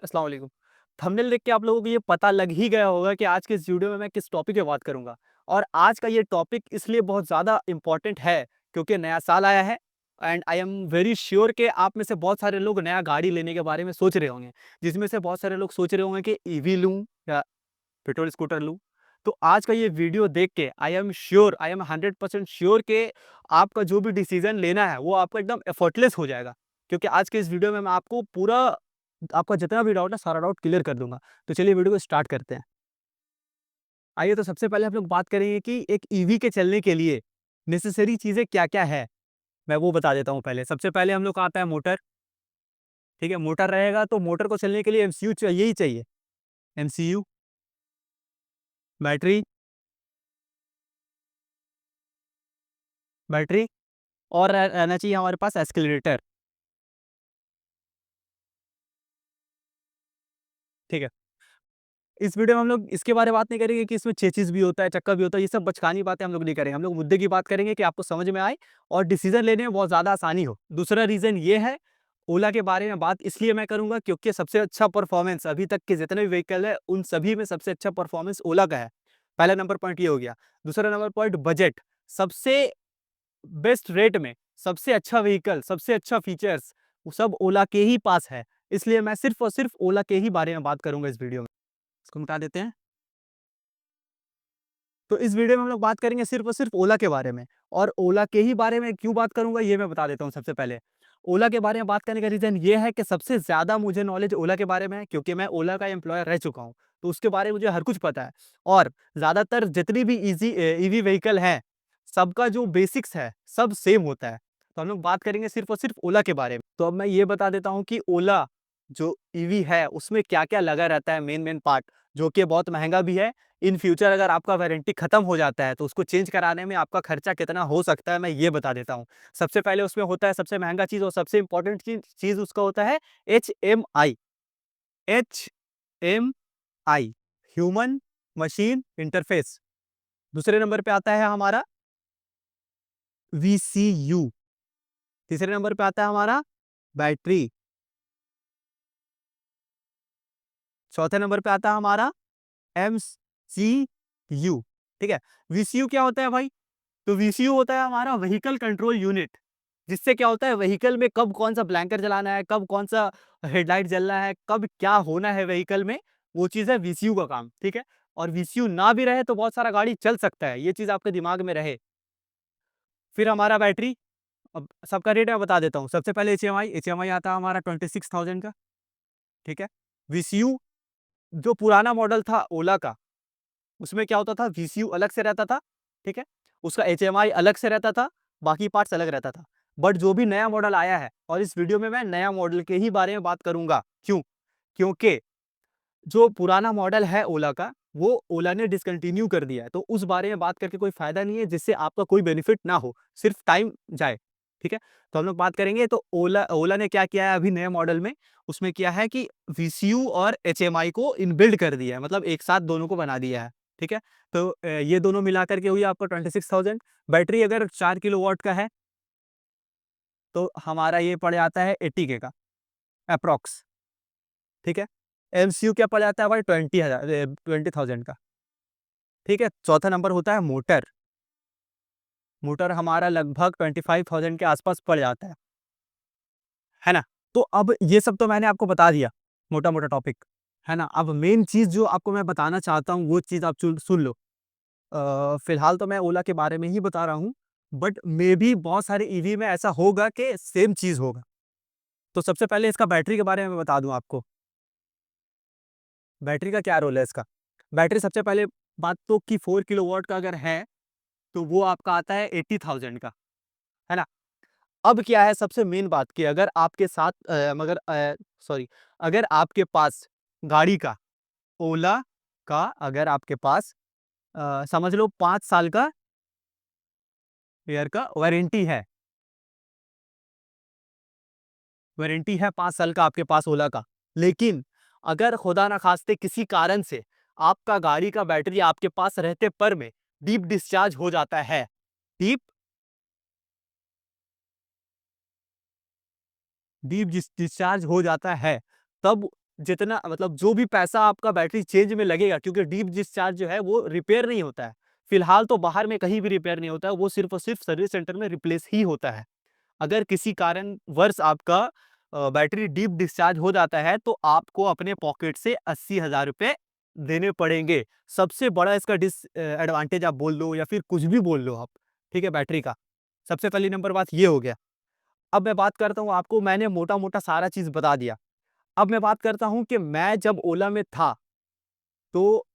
अस्सलाम वालेकुम। थंबनेल देख के आप लोगों को ये पता लग ही गया होगा कि आज के इस वीडियो में मैं किस टॉपिक पे बात करूँगा। और आज का ये टॉपिक इसलिए बहुत ज़्यादा इम्पोर्टेंट है क्योंकि नया साल आया है and I am very sure कि आप में से बहुत सारे लोग नया गाड़ी लेने के बारे में सोच रहे होंगे। जिसमें से बहुत सारे लोग सोच रहे होंगे कि ईवी लूँ या पेट्रोल स्कूटर लूँ। तो आज का ये वीडियो देख के आई एम 100% श्योर कि आपका जो भी डिसीज़न लेना है वो आपका एकदम एफर्टलेस हो जाएगा। क्योंकि आज के इस वीडियो में मैं आपको पूरा आपका जितना भी डाउट है सारा डाउट क्लियर कर दूँगा। तो चलिए वीडियो को स्टार्ट करते हैं। आइए तो सबसे पहले हम लोग बात करेंगे कि एक ईवी के चलने के लिए नेसेसरी चीज़ें क्या-क्या है? मैं वो बता देता हूँ पहले। सबसे पहले हम लोग को आता है मोटर, ठीक है? मोटर रहेगा तो मोटर को चलने के लिए एमसीयू चाहिए ही चाहिए। एमसीयू, बैटरी बैटरी और रहना चाहिए हमारे पास एक्सेलरेटर, ठीक है? इस वीडियो में हम लोग इसके बारे में बात नहीं करेंगे कि इसमें चेसिस भी होता है, चक्का भी होता है, ये सब बचकानी बातें हम लोग नहीं करेंगे। हम लोग मुद्दे की बात करेंगे कि आपको समझ में आए और डिसीजन लेने में बहुत ज़्यादा आसानी हो। दूसरा रीज़न ये है, ओला के बारे में बात इसलिए मैं करूँगा क्योंकि सबसे अच्छा परफॉर्मेंस अभी तक के जितने भी व्हीकल है, उन सभी में सबसे अच्छा परफॉर्मेंस ओला का है। पहला नंबर पॉइंट ये हो गया। दूसरा नंबर पॉइंट बजट, सबसे बेस्ट रेट में सबसे अच्छा व्हीकल, सबसे अच्छा फीचर्स, वो सब ओला के ही पास है। इसलिए मैं सिर्फ़ और सिर्फ़ ओला के ही बारे में बात करूँगा इस वीडियो में। इसको मिटा देते हैं। तो इस वीडियो में हम लोग बात करेंगे सिर्फ़ और सिर्फ़ ओला के बारे में और ओला के ही बारे में क्यों बात करूँगा ये मैं बता देता हूँ सबसे पहले। ओला के बारे में बात करने का रीज़न ये है कि सबसे ज़्यादा मुझे नॉलेज ओला के बारे में है क्योंकि मैं ओला का एम्प्लॉयर रह चुका हूँ। तो उसके बारे में मुझे हर कुछ पता है और ज़्यादातर जितनी भी ईवी व्हीकल हैं, सबका जो बेसिक्स है, सब सेम होता है। तो हम लोग बात करेंगे सिर्फ़ और सिर्फ़ ओला के बारे में। तो अब मैं ये बता देता हूँ कि ओला जो ईवी है, उसमें क्या-क्या लगा रहता है मेन-मेन पार्ट, जो कि बहुत महँगा भी है। इन फ्यूचर अगर आपका वारंटी खत्म हो जाता है तो उसको चेंज कराने में आपका खर्चा कितना हो सकता है मैं ये बता देता हूँ। सबसे पहले उसमें होता है सबसे महँगा चीज़ और सबसे इम्पोर्टेंट चीज़ उसका होता है HMI. HMI, human machine interface. दूसरे नंबर पे आता है हमारा वीसीयू। तीसरे नंबर पे आता है हमारा बैटरी। चौथे नंबर पे आता है हमारा एमसीयू। ठीक है? वीसीयू क्या होता है भाई? तो वीसीयू होता है हमारा व्हीकल कंट्रोल यूनिट। जिससे क्या होता है व्हीकल में कब कौन सा ब्लैंकर जलाना है, कब कौन सा हेडलाइट जलना है, कब क्या होना है व्हीकल में, वो चीज़ है वीसीयू का काम, ठीक है? और वीसीयू ना भी रहे तो बहुत सारा गाड़ी चल सकता है, ये चीज़ आपके दिमाग में रहे। फिर हमारा बैटरी, अब सबका रेट मैं बता देता हूँ। सबसे पहले एचएमआई, एचएमआई आता है हमारा 26,000 का, ठीक है? वीसीयू जो पुराना मॉडल था ओला का, उसमें क्या होता था वीसीयू अलग से रहता था, ठीक है? उसका एचएमआई अलग से रहता था, बाकी पार्ट्स अलग रहता था। बट जो भी नया मॉडल आया है और इस वीडियो में मैं नया मॉडल के ही बारे में बात करूँगा। क्यों? क्योंकि जो पुराना मॉडल है ओला का, वो ओला ने डिसकंटिन्यू कर दिया है। तो उस बारे में बात करके कोई फ़ायदा नहीं है जिससे आपका कोई बेनिफिट ना हो, सिर्फ़ टाइम जाए, ठीक है? तो हम लोग बात करेंगे तो ओला ओला ने क्या किया है अभी नए मॉडल में, उसमें किया है कि वीसीयू और एचएमआई को इनबिल्ड कर दिया है, मतलब एक साथ दोनों को बना दिया है, ठीक है? तो ये दोनों मिला कर के हुई आपको 26,000। बैटरी अगर 4 किलोवाट का है, तो हमारा ये पड़ जाता है 80 के का एप्रॉक्स, ठीक है? एमसीयू क्या पड़ जाता है भाई 20,000 का, ठीक है? चौथा नंबर होता है मोटर। मोटर हमारा लगभग 25,000 के आसपास पड़ जाता है ना? तो अब ये सब तो मैंने आपको बता दिया, मोटा-मोटा टॉपिक, है ना? अब मेन चीज़ जो आपको मैं बताना चाहता हूँ, वो चीज़ आप सुन लो। फिलहाल तो मैं ओला के बारे में ही बता रहा हूँ, बट मेबी बहुत सारे ईवी में ऐसा होगा कि सेम चीज़ होगा। तो सबसे पहले इसका बैटरी के बारे में बता दूँ आपको। बैटरी का क्या रोल है इसका? बैटरी सबसे पहले बात तो कि 4 किलोवाट का अगर है, तो वो आपका आता है 80,000 का, है ना? अब क्या है सबसे मेन बात कि अगर आपके साथ सॉरी, अगर आपके पास गाड़ी का, ओला का अगर आपके पास समझ लो 5 साल का ईयर का वारंटी है 5 साल का आपके पास ओला का। लेकिन अगर खुदा ना खास्ते किसी कारण से आपका गाड़ी का बैटरी आपके पास रहते पर में डीप डिस्चार्ज हो जाता है, डीप डीप डिस्चार्ज हो जाता है, तब जितना मतलब जो भी पैसा आपका बैटरी चेंज में लगेगा, क्योंकि डीप डिस्चार्ज जो है वो रिपेयर नहीं होता है। फिलहाल तो बाहर में कहीं भी रिपेयर नहीं होता है, वो सिर्फ़ और सिर्फ़ सर्विस सेंटर में रिप्लेस ही होता है। अगर किसी कारणवश आपका बैटरी डीप डिस्चार्ज हो जाता है, तो आपको अपने पॉकेट से 80,000 रुपए देने पड़ेंगे। सबसे बड़ा इसका एडवांटेज आप बोल लो या फिर कुछ भी बोल लो आप, ठीक है, बैटरी का। सबसे पहली नंबर बात ये हो गया। अब मैं बात करता हूँ, आपको मैंने मोटा-मोटा सारा चीज़ बता दिया। अब मैं बात करता हूँ कि मैं जब ओला में था, तो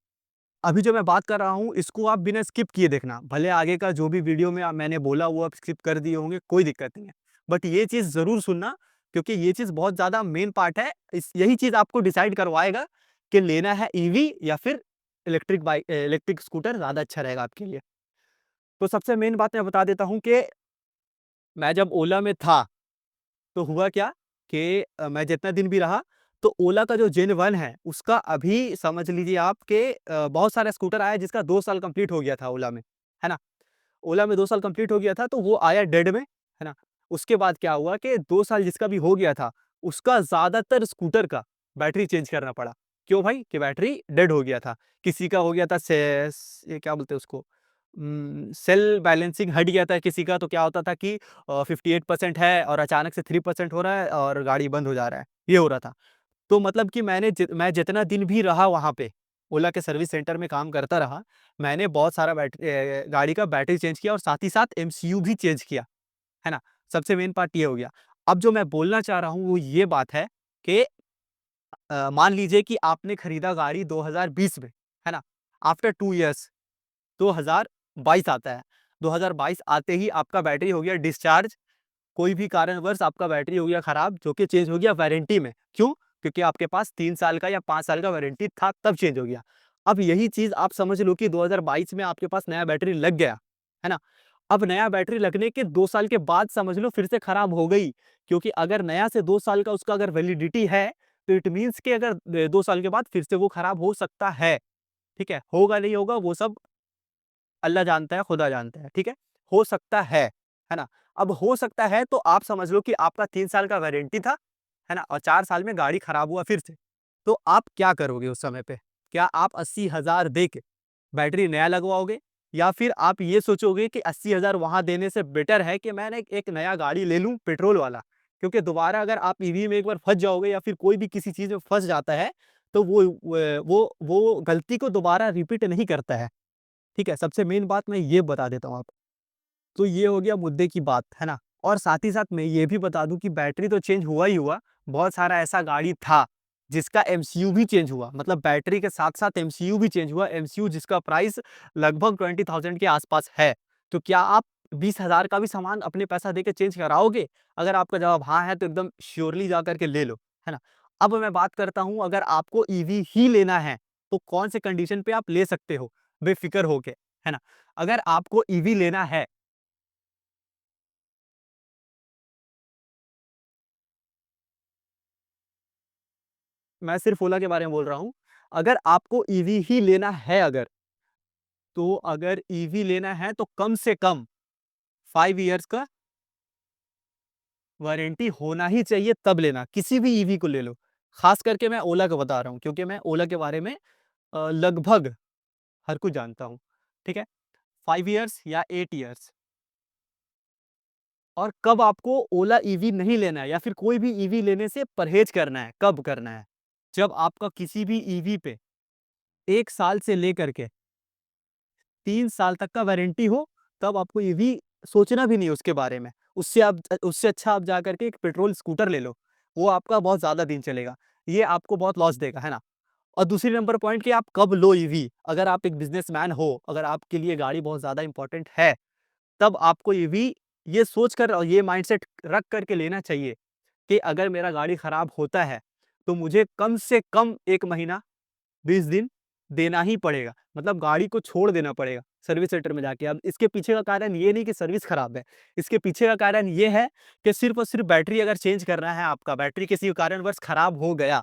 अभी जो मैं बात कर रहा हूँ, इसको आप बिना स्किप किए देखना। भले आगे का जो भी वीडियो में मैंने बोला वो आप स्किप कर दिए होंगे, कोई दिक्कत नहीं है। बट ये चीज़ ज़रूर सुनना, क्योंकि ये चीज़ बहुत ज़्यादा मेन पार्ट है। इस यही चीज़ आपको डिसाइड करवाएगा कि लेना है ईवी या फिर इलेक्ट्रिक स्कूटर ज़्यादा अच्छा रहेगा आपके लिए। तो सबसे मेन बात मैं बता देता हूँ कि मैं जब ओला में था, तो हुआ क्या कि मैं जितना दिन भी रहा, तो ओला का जो जेन 1 है, उसका अभी समझ लीजिए आप कि बहुत सारा स्कूटर आया जिसका 2 साल कंप्लीट हो गया था ओला में, है ना? ओला में 2 साल कंप्लीट हो गया था, तो वो आया डेड में, है ना? उसके बाद क्या हुआ कि 2 साल जिसका भी हो गया था, उसका ज़्यादातर स्कूटर का बैटरी चेंज करना पड़ा। क्यों भाई? कि बैटरी डेड हो गया था। किसी का हो गया था ये क्या बोलते हैं उसको, सेल बैलेंसिंग हट गया था किसी का, तो क्या होता था कि 58% है और अचानक से 3% हो रहा है और गाड़ी बंद हो जा रहा है, ये हो रहा था। तो मतलब कि मैं जितना दिन भी रहा वहाँ पे, ओला के सर्विस सेंटर में काम करता रहा, मैंने बहुत सारा गाड़ी का बैटरी चेंज किया और साथ ही साथ एमसीयू भी चेंज किया, है ना? सबसे मेन पार्ट ये हो गया। अब जो मैं बोलना चाह रहा हूँ वो ये बात है कि मान लीजिए कि आपने खरीदा गाड़ी 2020 में, है ना? आफ्टर 2 इयर्स 2022 आता है। 2022 आते ही आपका बैटरी हो गया डिस्चार्ज, कोई भी कारणवश आपका बैटरी हो गया खराब, जो कि चेंज हो गया वारंटी में। क्यों? क्योंकि आपके पास 3 साल का या 5 साल का वारंटी था, तब चेंज हो गया। अब यही चीज़ आप समझ लो कि 2022 में आपके पास नया बैटरी लग गया, है ना? अब नया बैटरी लगने के 2 साल के बाद समझ लो फिर से खराब हो गई, क्योंकि अगर नया से 2 साल का उसका अगर वैलिडिटी है, तो इट मीन्स कि अगर 2 साल के बाद फिर से वो खराब हो सकता है, ठीक है? होगा नहीं होगा वो सब अल्लाह जानता है, खुदा जानता है, ठीक है? हो सकता है ना? अब हो सकता है तो आप समझ लो कि आपका 3 साल का वारंटी था, है ना? और 4 साल में गाड़ी खराब हुआ फिर से, तो आप क्या करोगे उस समय पे? क्या आप 80,000 दे के बैटरी नया लगवाओगे? या फिर आप ये सोचोगे कि 80,000 वहाँ देने से बेटर है कि मैंने एक नया गाड़ी ले लूँ पेट्रोल वाला? क्योंकि दोबारा अगर आप ईवी में एक बार फँस जाओगे या फिर कोई भी किसी चीज़ में फँस जाता है, तो वो गलती को दोबारा रिपीट नहीं करता है। ठीक है? सबसे मेन बात मैं ये बता देता हूँ आपको। तो ये हो गया मुद्दे की बात, है ना? और साथ ही साथ मैं ये भी बता दूँ कि बैटरी तो चेंज हुआ ही हुआ, बहुत सारा ऐसा गाड़ी था, जिसका एमसीयू भी चेंज हुआ। मतलब बैटरी के साथ-साथ एमसीयू भी चेंज हुआ, एमसीयू जिसका प्राइस लगभग 20,000 के आस-पास है। तो क्या आप 20,000 का भी सामान अपने पैसा देके चेंज कराओगे? अगर आपका जवाब हाँ है, तो एकदम श्योरली जा कर के ले लो, है ना? अब मैं बात करता हूँ, अगर आपको ईवी ही लेना है, तो कौन से कंडीशन पे आप ले सकते हो, बेफ़िक्र होके, है ना? अगर आपको ईवी लेना है, मैं सिर्फ ओला के बारे में बोल रहा हूँ। अगर आपको ईवी ही लेना है अगर, तो अगर ईवी लेना है तो कम से कम 5 इयर्स का वारंटी होना ही चाहिए, तब लेना, किसी भी ईवी को ले लो। ख़ास करके मैं ओला का बता रहा हूँ, क्योंकि मैं ओला के बारे में लगभग हर कुछ जानता हूँ, ठीक है? 5 इयर्स या 8 इयर्स। और कब आपको ओला ईवी नहीं लेना है या फिर कोई भी ईवी लेने से परहेज़ करना है, कब करना है? जब आपका किसी भी ईवी पे 1 साल से लेकर के 3 साल तक का वारंटी हो, तब आपको ईवी सोचना भी नहीं है उसके बारे में। उससे अच्छा आप जा कर के एक पेट्रोल स्कूटर ले लो, वो आपका बहुत ज़्यादा दिन चलेगा। ये आपको बहुत लॉस देगा, है ना? और दूसरी नंबर पॉइंट कि आप कब लो ईवी, अगर आप एक बिज़नेसमैन हो, अगर आपके लिए गाड़ी बहुत ज़्यादा इम्पोर्टेंट है, तब आपको ईवी ये सोच कर और ये माइंडसेट रख कर के लेना चाहिए कि अगर मेरा गाड़ी खराब होता है, तो मुझे कम से कम 1 महीना 20 दिन देना ही पड़ेगा। मतलब गाड़ी को छोड़ देना पड़ेगा सर्विस सेंटर में जाके। अब इसके पीछे का कारण ये नहीं कि सर्विस खराब है। इसके पीछे का कारण ये है कि सिर्फ़ और सिर्फ़ बैटरी अगर चेंज करना है आपका, बैटरी किसी कारणवश खराब हो गया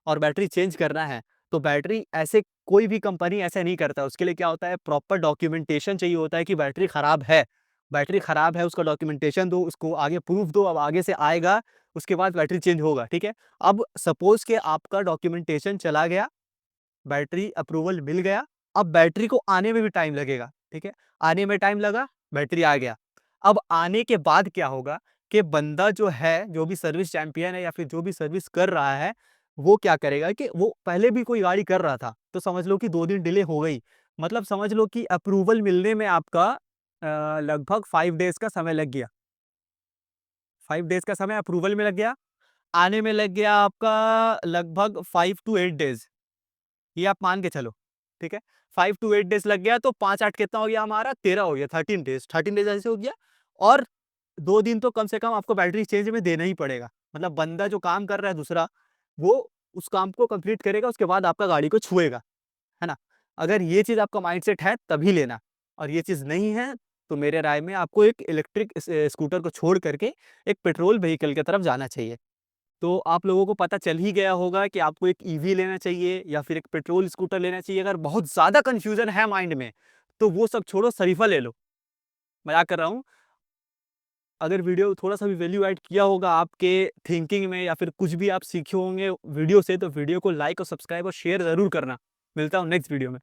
और बैटरी चेंज करना है, तो बैटरी ऐसे कोई भी कंपनी ऐसा नहीं करता। उसके लिए क्या होता है, प्रॉपर डॉक्यूमेंटेशन चाहिए होता है कि बैटरी खराब है। बैटरी खराब है, उसका डॉक्यूमेंटेशन दो, उसको आगे प्रूफ दो, अब आगे से आएगा, उसके बाद बैटरी चेंज होगा, ठीक है। अब सपोज के आपका डॉक्यूमेंटेशन चला गया, बैटरी अप्रूवल मिल गया, अब बैटरी को आने में भी टाइम लगेगा, ठीक है। आने में टाइम लगा, बैटरी आ गया। अब आने के बाद क्या होगा कि बंदा जो है, जो भी सर्विस चैंपियन है या फिर जो भी सर्विस कर रहा है, वो क्या करेगा कि वो पहले भी कोई गाड़ी कर रहा था, तो समझ लो कि 2 दिन डिले हो गई। मतलब समझ लो कि अप्रूवल मिलने में आपका लगभग 5 डेज़ का समय लग गया। 5 डेज़ का समय अप्रूवल में लग गया, आने में लग गया आपका लगभग 5 टू 8 डेज़। ये आप मान के चलो, ठीक है। 5 टू 8 डेज़ लग गया तो 5-8 कितना हो गया हमारा 13 हो गया, 13 डेज़, 13 डेज़ ऐसे हो गया। और 2 दिन तो कम से कम आपको बैटरी चेंज में देना ही पड़ेगा। मतलब बंदा जो काम कर रहा है दूसरा, वो उस काम को कंप्लीट करेगा, उसके बाद आपका गाड़ी को छुएगा, है ना? अगर ये चीज़ आपका माइंडसेट है तभी लेना, और ये चीज़ नहीं है तो मेरे राय में आपको एक इलेक्ट्रिक स्कूटर को छोड़ करके एक पेट्रोल व्हीकल की तरफ जाना चाहिए। तो आप लोगों को पता चल ही गया होगा कि आपको एक ईवी लेना चाहिए या फिर एक पेट्रोल स्कूटर लेना चाहिए। अगर बहुत ज़्यादा कन्फ्यूज़न है माइंड में, तो वो सब छोड़ो, शरीफा ले लो। मज़ाक कर रहा हूँ। अगर वीडियो थोड़ा-सा भी वैल्यू ऐड किया होगा आपके थिंकिंग में या फिर कुछ भी आप सीखे होंगे वीडियो से, तो वीडियो को लाइक और सब्सक्राइब और शेयर ज़रूर करना। मिलता हूँ नेक्स्ट वीडियो में।